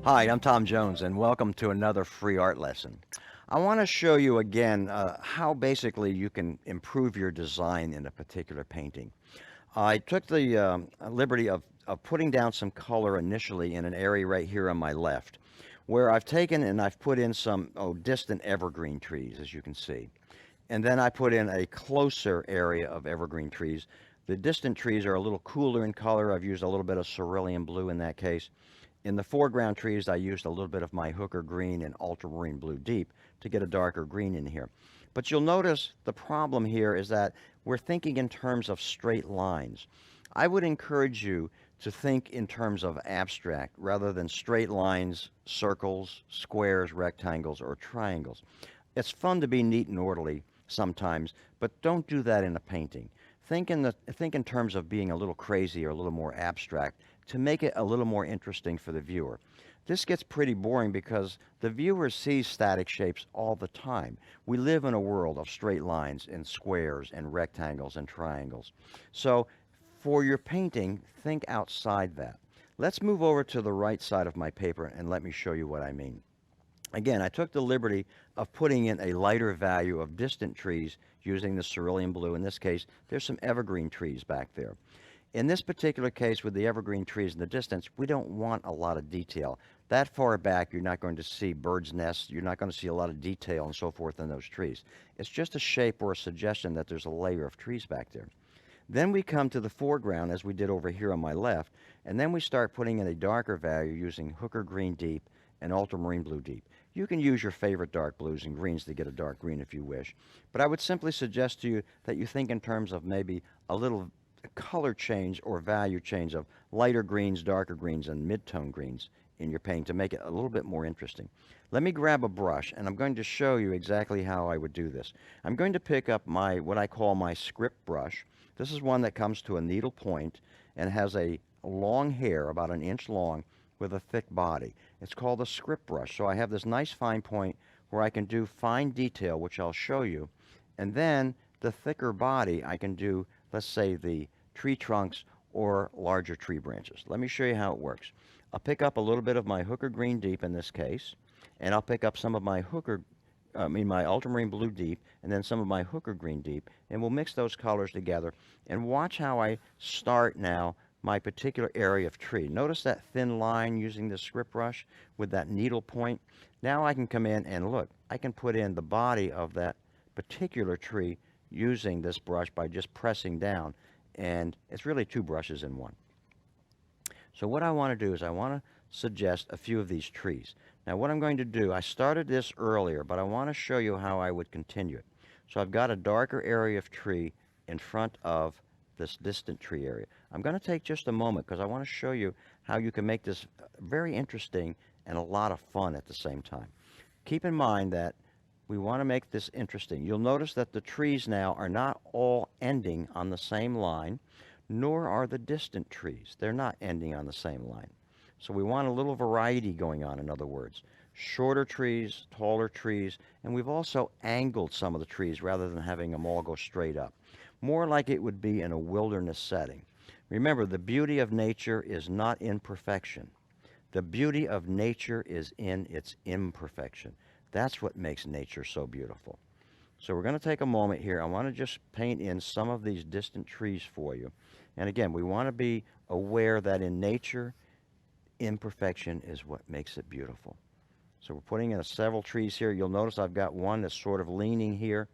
Hi, I'm Tom Jones, and welcome to another free art lesson. I want to show you again how basically you can improve your design in a particular painting. I took the liberty of putting down some color initially in an area right here on my left, where I've taken and I've put in some distant evergreen trees, as you can see. And then I put in a closer area of evergreen trees. The distant trees are a little cooler in color. I've used a little bit of cerulean blue in that case. In the foreground trees, I used a little bit of my hooker green and ultramarine blue deep to get a darker green in here. But you'll notice the problem here is that we're thinking in terms of straight lines. I would encourage you to think in terms of abstract rather than straight lines, circles, squares, rectangles, or triangles. It's fun to be neat and orderly sometimes, but don't do that in a painting. Think in terms of being a little crazy or a little more abstract to make it a little more interesting for the viewer. This gets pretty boring because the viewer sees static shapes all the time. We live in a world of straight lines and squares and rectangles and triangles. So for your painting, think outside that. Let's move over to the right side of my paper and let me show you what I mean. Again, I took the liberty of putting in a lighter value of distant trees using the cerulean blue. In this case, there's some evergreen trees back there. In this particular case with the evergreen trees in the distance, we don't want a lot of detail. That far back, you're not going to see birds' nests. You're not going to see a lot of detail and so forth in those trees. It's just a shape or a suggestion that there's a layer of trees back there. Then we come to the foreground as we did over here on my left, and then we start putting in a darker value using hooker green deep and ultramarine blue deep. You can use your favorite dark blues and greens to get a dark green if you wish, but I would simply suggest to you that you think in terms of maybe a little color change or value change of lighter greens, darker greens, and mid-tone greens in your painting to make it a little bit more interesting. Let me grab a brush and I'm going to show you exactly how I would do this. I'm going to pick up my what I call my script brush. This is one that comes to a needle point and has a long hair, about an inch long, with a thick body. It's called a script brush. So I have this nice fine point where I can do fine detail, which I'll show you. And then the thicker body, I can do, let's say, the tree trunks or larger tree branches. Let me show you how it works. I'll pick up a little bit of my hooker green deep in this case, and I'll pick up some of my my ultramarine blue deep, and then some of my hooker green deep, and we'll mix those colors together. And watch how I start now my particular area of tree. Notice that thin line using the script brush with that needle point. Now I can come in and look. I can put in the body of that particular tree using this brush by just pressing down. And it's really two brushes in one. So what I want to do is I want to suggest a few of these trees. Now what I'm going to do, I started this earlier, but I want to show you how I would continue it. So I've got a darker area of tree in front of this distant tree area. I'm going to take just a moment because I want to show you how you can make this very interesting and a lot of fun at the same time. Keep in mind that we want to make this interesting. You'll notice that the trees now are not all ending on the same line, nor are the distant trees. They're not ending on the same line. So we want a little variety going on, in other words. Shorter trees, taller trees, and we've also angled some of the trees rather than having them all go straight up. More like it would be in a wilderness setting. Remember, the beauty of nature is not in perfection. The beauty of nature is in its imperfection. That's what makes nature so beautiful. So we're going to take a moment here. I want to just paint in some of these distant trees for you. And again, we want to be aware that in nature, imperfection is what makes it beautiful. So we're putting in several trees here. You'll notice I've got one that's sort of leaning here.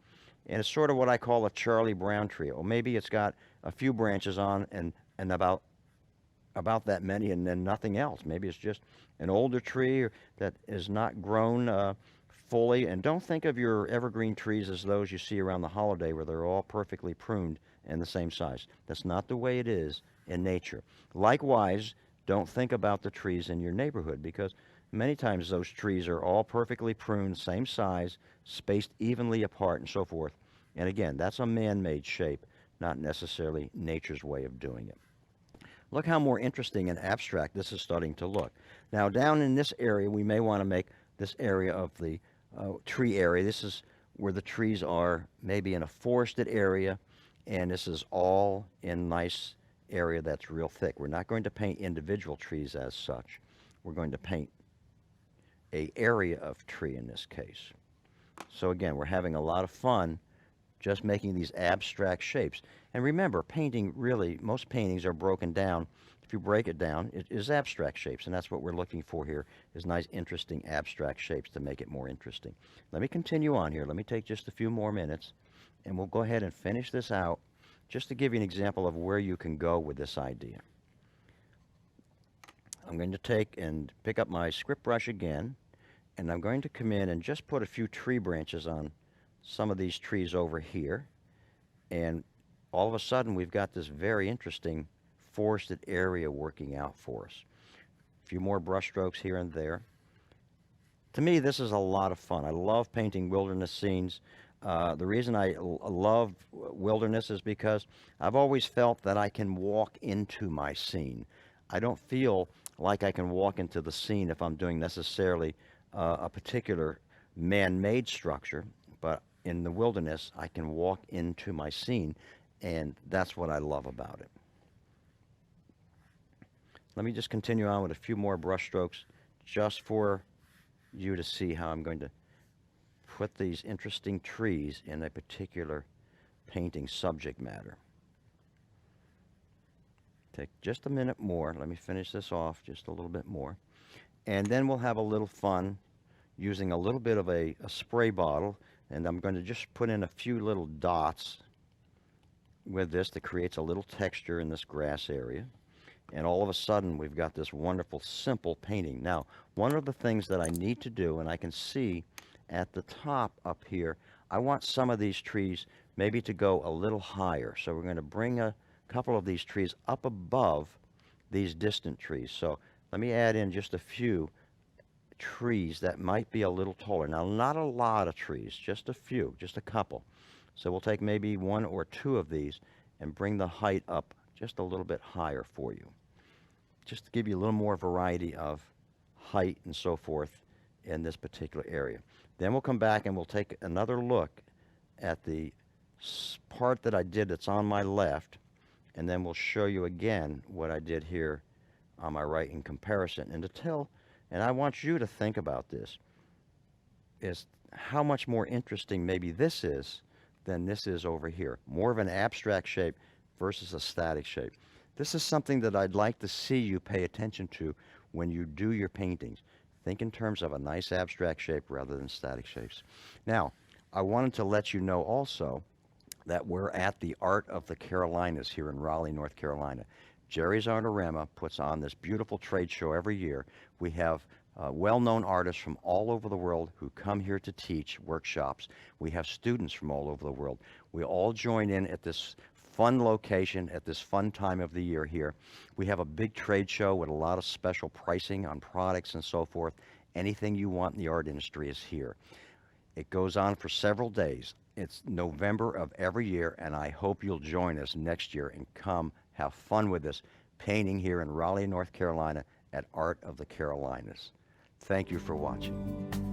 And it's sort of what I call a Charlie Brown tree. Or maybe it's got a few branches on and about that many and then nothing else. Maybe it's just an older tree that is not grown fully. And don't think of your evergreen trees as those you see around the holiday where they're all perfectly pruned and the same size. That's not the way it is in nature. Likewise, don't think about the trees in your neighborhood because many times those trees are all perfectly pruned, same size, spaced evenly apart and so forth. And again, that's a man-made shape, not necessarily nature's way of doing it. Look how more interesting and abstract this is starting to look. Now down in this area, we may want to make this area of the tree area. This is where the trees are maybe in a forested area, and this is all in nice area that's real thick. We're not going to paint individual trees as such. We're going to paint a area of tree in this case. So again, we're having a lot of fun just making these abstract shapes. And remember, painting really, most paintings are broken down. If you break it down, it is abstract shapes, and that's what we're looking for here, is nice, interesting abstract shapes to make it more interesting. Let me continue on here. Let me take just a few more minutes, and we'll go ahead and finish this out just to give you an example of where you can go with this idea. I'm going to take and pick up my script brush again, and I'm going to come in and just put a few tree branches on some of these trees over here, and all of a sudden we've got this very interesting forested area working out for us. A few more brush strokes here and there. To me, this is a lot of fun. I love painting wilderness scenes. The reason I love wilderness is because I've always felt that I can walk into my scene. I don't feel like I can walk into the scene if I'm doing necessarily a particular man-made structure, but in the wilderness, I can walk into my scene, and that's what I love about it. Let me just continue on with a few more brush strokes just for you to see how I'm going to put these interesting trees in a particular painting subject matter. Take just a minute more. Let me finish this off just a little bit more. And then we'll have a little fun using a little bit of a spray bottle, and I'm going to just put in a few little dots with this that creates a little texture in this grass area. And all of a sudden, we've got this wonderful, simple painting. Now, one of the things that I need to do, and I can see at the top up here, I want some of these trees maybe to go a little higher. So we're going to bring a couple of these trees up above these distant trees. So let me add in just a few trees that might be a little taller. Now, not a lot of trees, just a few, just a couple. So we'll take maybe one or two of these and bring the height up just a little bit higher for you, just to give you a little more variety of height and so forth in this particular area. Then we'll come back and we'll take another look at the part that I did that's on my left, and then we'll show you again what I did here on my right in comparison. And I want you to think about this, is how much more interesting maybe this is than this is over here. More of an abstract shape versus a static shape. This is something that I'd like to see you pay attention to when you do your paintings. Think in terms of a nice abstract shape rather than static shapes. Now, I wanted to let you know also that we're at the Art of the Carolinas here in Raleigh, North Carolina. Jerry's Artorama puts on this beautiful trade show every year. We have well-known artists from all over the world who come here to teach workshops. We have students from all over the world. We all join in at this fun location at this fun time of the year here. We have a big trade show with a lot of special pricing on products and so forth. Anything you want in the art industry is here. It goes on for several days. It's November of every year, and I hope you'll join us next year and come have fun with us painting here in Raleigh, North Carolina at Art of the Carolinas. Thank you for watching.